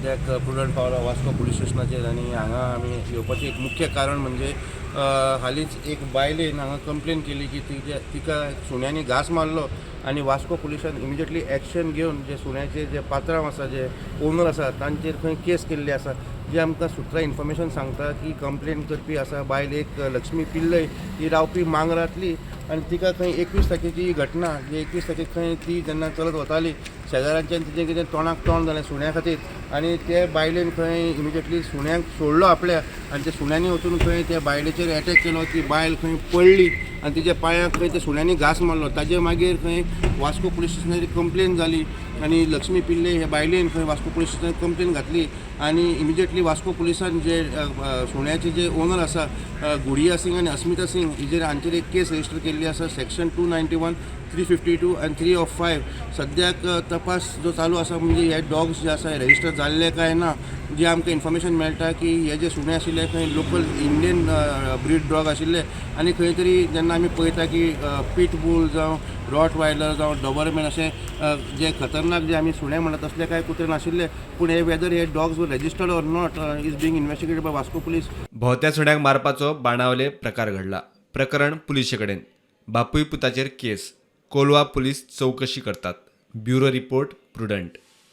सद्याक प्रुडंट पावला वास्को पुलीस स्टेशनाचेर आनी हांगा आमी येवपाचें एक मुख्य कारण म्हणजे हालींच एक बायलेन हांगा कंप्लेन केली की तिका सुण्यांनी घास मारलो आनी वास्को पुलिसान इमिजिएटली एक्शन घेवन जे सुण्याचे जे पात्रांव आसा जे ओनर आसा तांचेर खंय केस केल्ली आसा जे आमकां सुत्रां इन्फॉर्मेशन सांगता की कंप्लेन करपी आसा बायल एक लक्ष्मी पिल्लय ही रावपी मांगरांतली आनी तिका खंय 21 तारखेची घटना जे 21 तारखेक खंय ती जेन्ना चलत वताली शेजाऱ्यांच्यान तिचें कितें तोंडाक तोंड जालें सुण्या खातीर आनी ते बायलेन खंय इमिजिएटली सुण्यांक सोडलो आपल्या आनी त्या सुण्यांनी वचून खंय त्या बायलेचेर एटॅक केलो ती बायल खंय पडली आनी तिच्या पांयाक खंय त्या सुण्यांनी घास मारलो ताजे मागीर खंय वास्को पुलीस स्टेशनाचेर कंप्लेन जाली आनी लक्ष्मी पिल्ले हे बायलेन खंय वास्को पुलीस स्टेशनार कंप्लेन घातली आनी इमिजिएटली वास्को पुलिसान जे सुण्याचे जे ओनर आसा गुडिया सिंग आनी अस्मिता सिंग हिजेर हांचेर एक केस रजिस्टर केल्ली आसा सेक्शन 291, 352 आनी 305 सद्याक तपास जो चालू आसा म्हणजे हे डॉग्स जे आसा रजिस्टर जाल्ले काय ना जे आमकां इन्फॉर्मेशन मेळटा की हे जे सुणे आशिल्ले खंय लोकल इंडियन ब्रीड डॉग आशिल्ले आनी खंय तरी जेन्ना आमी पळयता की पिटबूल जावं रॉटवायलर जावं डॉबरमॅन अशे जे खतरनाक जे आमी सुणे म्हणटा तसले कांय कुत्रे नाशिल्ले पूण हे वेदर हे dogs were registered or not is being investigated by Vasco police. भोवत्या सुण्याक मारपाचो बाणावले प्रकार घडला. प्रकरण पुलिशे कडेन. बापूय पुताचेर केस. कोलवा पुलीस चौकशी करतात. Bureau report prudent.